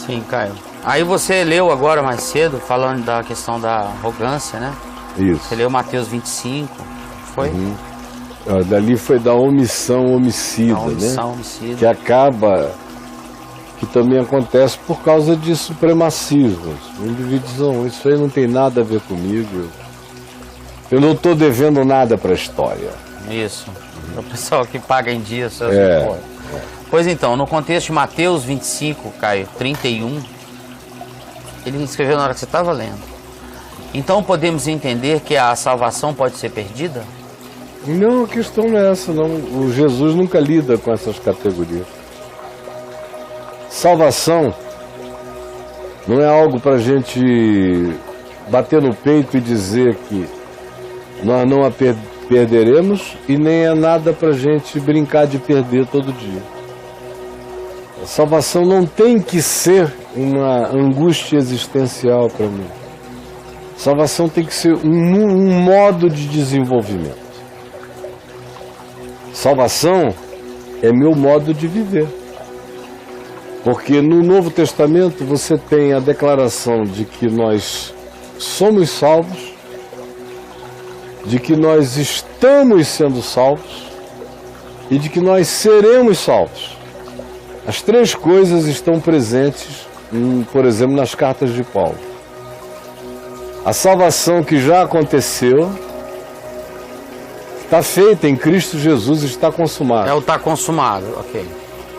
Sim, Caio. Aí você leu agora mais cedo, falando da questão da arrogância, né? Isso. Você leu Mateus 25, foi? Dali foi da omissão homicida, Da omissão né? homicida. Que acaba, que também acontece por causa de supremacismos. O indivíduo diz, não, isso aí não tem nada a ver comigo. Eu não estou devendo nada para a história. Isso. O pessoal que paga em dia seus É. impostos. Pois então, no contexto de Mateus 25, Caio, 31, ele escreveu na hora que você estava lendo. Então podemos entender que a salvação pode ser perdida? Não, a questão não é essa, não. O Jesus nunca lida com essas categorias. Salvação não é algo para a gente bater no peito e dizer que nós não a perderemos, e nem é nada para a gente brincar de perder todo dia. A salvação não tem que ser uma angústia existencial para mim. Salvação tem que ser um modo de desenvolvimento. Salvação é meu modo de viver. Porque no Novo Testamento você tem a declaração de que nós somos salvos, de que nós estamos sendo salvos e de que nós seremos salvos. As três coisas estão presentes, por exemplo, nas cartas de Paulo. A salvação que já aconteceu, está feita em Cristo Jesus, está consumada. É o tá consumado, ok.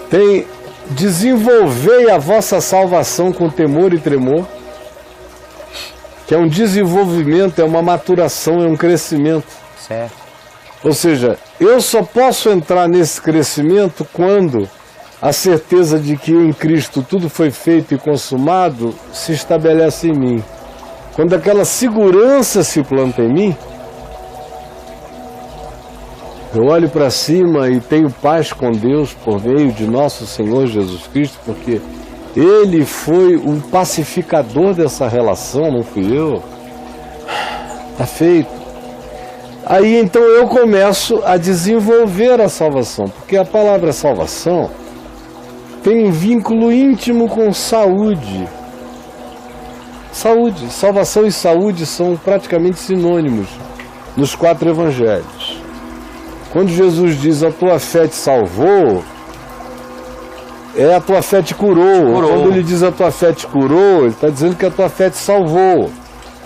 Tem, desenvolvei a vossa salvação com temor e tremor, que é um desenvolvimento, é uma maturação, é um crescimento. Certo. Ou seja, eu só posso entrar nesse crescimento quando a certeza de que em Cristo tudo foi feito e consumado se estabelece em mim. Quando aquela segurança se planta em mim, eu olho para cima e tenho paz com Deus por meio de nosso Senhor Jesus Cristo, porque Ele foi o pacificador dessa relação, não fui eu. Está feito. Aí então eu começo a desenvolver a salvação, porque a palavra salvação tem um vínculo íntimo com saúde. Saúde, salvação e saúde são praticamente sinônimos nos 4 evangelhos. Quando Jesus diz a tua fé te salvou, é a tua fé te curou. Quando ele diz a tua fé te curou, ele está dizendo que a tua fé te salvou.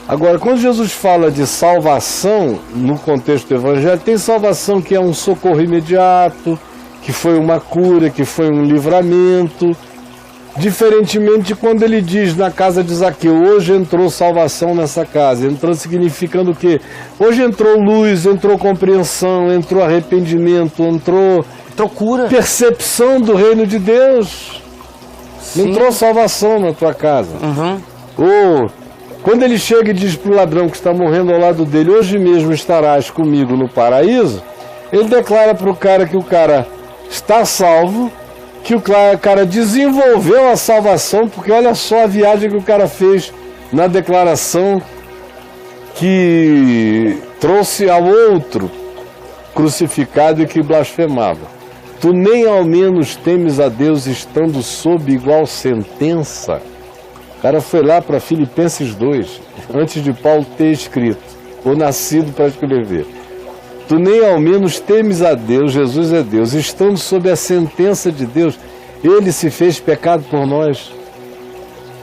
Agora, quando Jesus fala de salvação, no contexto do evangelho, tem salvação que é um socorro imediato, que foi uma cura, que foi um livramento. Diferentemente de quando ele diz na casa de Zaqueu, hoje entrou salvação nessa casa. Entrou significando o quê? Hoje entrou luz, entrou compreensão, entrou arrependimento, entrou cura, percepção do reino de Deus. Sim. Entrou salvação na tua casa. Ou quando ele chega e diz para o ladrão que está morrendo ao lado dele, hoje mesmo estarás comigo no paraíso, ele declara para o cara que o cara está salvo, que o cara desenvolveu a salvação, porque olha só a viagem que o cara fez na declaração que trouxe ao outro crucificado e que blasfemava. Tu nem ao menos temes a Deus estando sob igual sentença. O cara foi lá para Filipenses 2, antes de Paulo ter escrito, ou nascido para escrever. Tu nem ao menos temes a Deus, Jesus é Deus, estando sob a sentença de Deus, Ele se fez pecado por nós.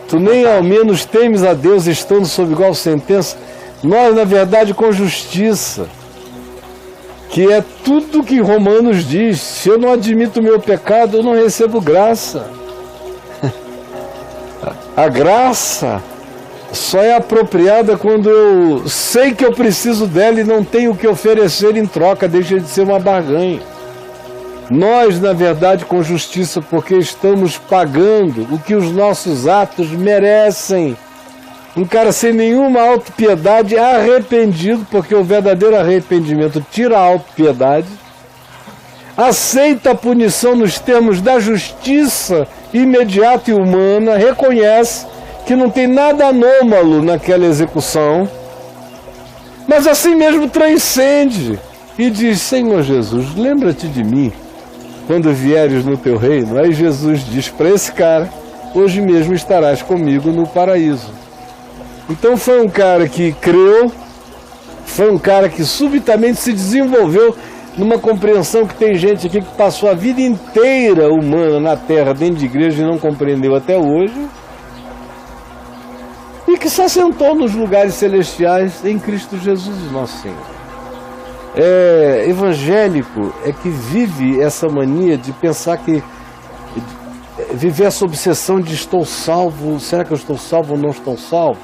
Tu nem ao menos temes a Deus, estando sob igual sentença, nós, na verdade, com justiça, que é tudo que Romanos diz, se eu não admito o meu pecado, eu não recebo graça. A graça só é apropriada quando eu sei que eu preciso dela e não tenho o que oferecer em troca, deixa de ser uma barganha. Nós, na verdade, com justiça, porque estamos pagando o que os nossos atos merecem. Um cara sem nenhuma autopiedade, arrependido, porque o verdadeiro arrependimento tira a autopiedade, aceita a punição nos termos da justiça imediata e humana, reconhece que não tem nada anômalo naquela execução, mas assim mesmo transcende e diz, Senhor Jesus, lembra-te de mim quando vieres no teu reino. Aí Jesus diz para esse cara hoje mesmo estarás comigo no paraíso. Então foi um cara que creu, foi um cara que subitamente se desenvolveu numa compreensão que tem gente aqui que passou a vida inteira humana na Terra, dentro de igreja, e não compreendeu até hoje, e que se assentou nos lugares celestiais em Cristo Jesus, nosso Senhor. Evangélico é que vive essa mania de pensar que viver essa obsessão de estou salvo, será que eu estou salvo ou não estou salvo?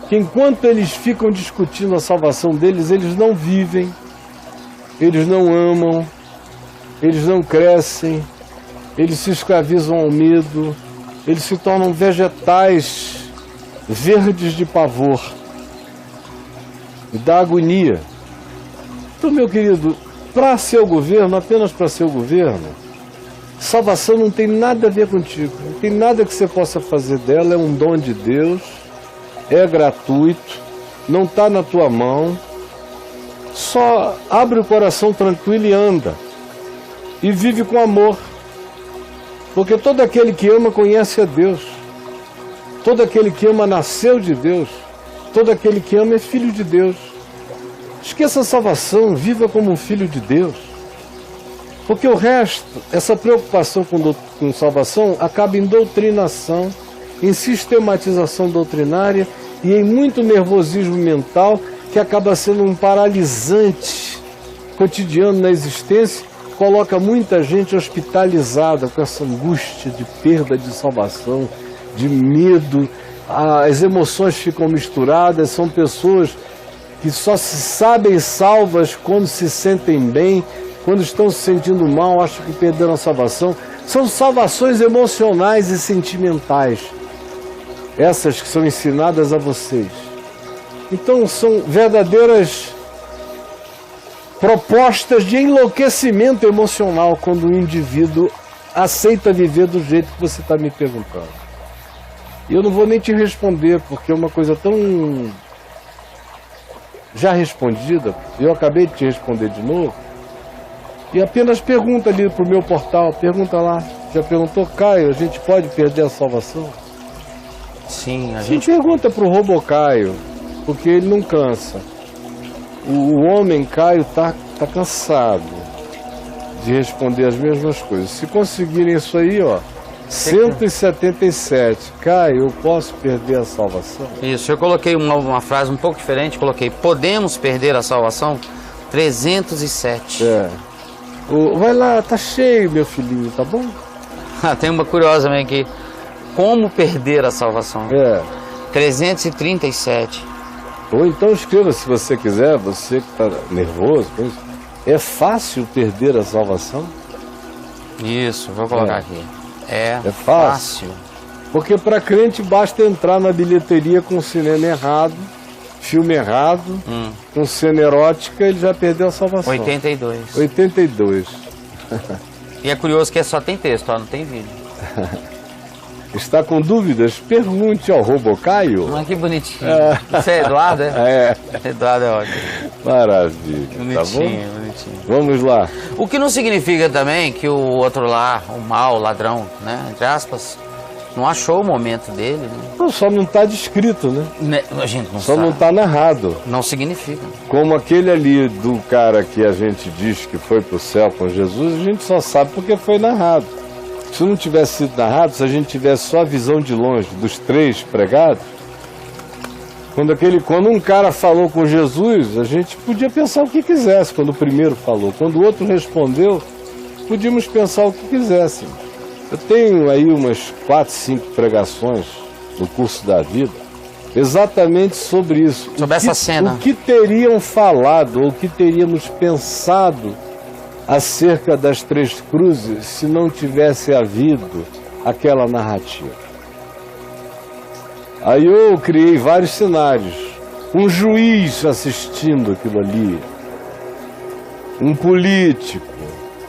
Que enquanto eles ficam discutindo a salvação deles, eles não vivem, eles não amam, eles não crescem, eles se escravizam ao medo, eles se tornam vegetais verdes de pavor e da agonia. Então, meu querido, para ser o governo, apenas para ser o governo, salvação não tem nada a ver contigo, não tem nada que você possa fazer dela, é um dom de Deus, é gratuito, não está na tua mão, só abre o coração tranquilo e anda, e vive com amor, porque todo aquele que ama conhece a Deus, todo aquele que ama nasceu de Deus, todo aquele que ama é filho de Deus. Esqueça a salvação, viva como um filho de Deus. Porque o resto, essa preocupação com salvação, acaba em doutrinação, em sistematização doutrinária e em muito nervosismo mental, que acaba sendo um paralisante cotidiano na existência, coloca muita gente hospitalizada com essa angústia de perda de salvação, de medo, as emoções ficam misturadas, são pessoas que só se sabem salvas quando se sentem bem, quando estão se sentindo mal, acham que perderam a salvação. São salvações emocionais e sentimentais, essas que são ensinadas a vocês. Então são verdadeiras propostas de enlouquecimento emocional quando o indivíduo aceita viver do jeito que você está me perguntando. E eu não vou nem te responder, porque é uma coisa tão já respondida, eu acabei de te responder de novo, e apenas pergunta ali para o meu portal, pergunta lá, já perguntou, Caio, a gente pode perder a salvação? Sim, a gente pergunta para o Robocaio, porque ele não cansa. O homem Caio tá cansado de responder as mesmas coisas. Se conseguirem isso aí, ó, 177. Caio, eu posso perder a salvação? Isso, eu coloquei uma frase um pouco diferente, coloquei, podemos perder a salvação? 307. Vai lá, tá cheio, meu filhinho, tá bom? Tem uma curiosa também aqui. Como perder a salvação? 337. Ou então escreva, se você quiser, você que tá nervoso, é fácil perder a salvação? Isso, vou colocar aqui. É fácil. Porque para crente basta entrar na bilheteria com cinema errado, filme errado, com cena erótica, ele já perdeu a salvação. 82. 82. E é curioso que só tem texto, ó, não tem vídeo. Está com dúvidas? Pergunte ao Robocaio. Mas que bonitinho. Você é Eduardo, é? Eduardo é ótimo. Maravilha. Bonitinho, tá bom? Bonitinho. Vamos lá. O que não significa também que o outro lá, o mau, o ladrão, né, entre aspas, não achou o momento dele, né? Não, só não está descrito, né? A gente não só sabe. não está narrado. Não significa. Como aquele ali do cara que a gente diz que foi para o céu com Jesus, a gente só sabe porque foi narrado. Se não tivesse sido narrado, se a gente tivesse só a visão de longe dos três pregados, quando um cara falou com Jesus, a gente podia pensar o que quisesse quando o primeiro falou. Quando o outro respondeu, podíamos pensar o que quiséssemos. Eu tenho aí umas 4, 5 pregações no curso da vida, exatamente sobre isso. Sobre essa cena. O que teriam falado, ou o que teríamos pensado acerca das três cruzes se não tivesse havido aquela narrativa. Aí eu criei vários cenários. Um juiz assistindo aquilo ali, um político,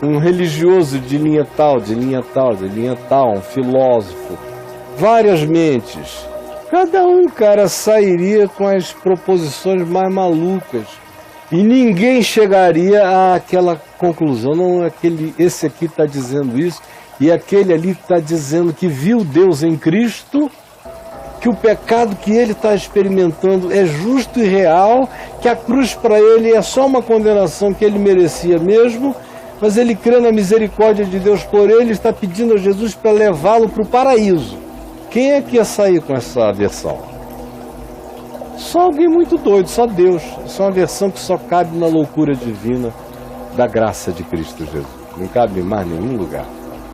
um religioso de linha tal, de linha tal, de linha tal, um filósofo, várias mentes. Cada um, cara, sairia com as proposições mais malucas. E ninguém chegaria àquela conclusão, não, esse aqui está dizendo isso, E aquele ali está dizendo que viu Deus em Cristo, que o pecado que ele está experimentando é justo e real, que a cruz para ele é só uma condenação que ele merecia mesmo, mas ele crê na misericórdia de Deus por ele, está pedindo a Jesus para levá-lo para o paraíso. Quem é que ia sair com essa versão? Só alguém muito doido, só Deus. Isso é uma versão que só cabe na loucura divina da graça de Cristo Jesus. Não cabe em mais nenhum lugar.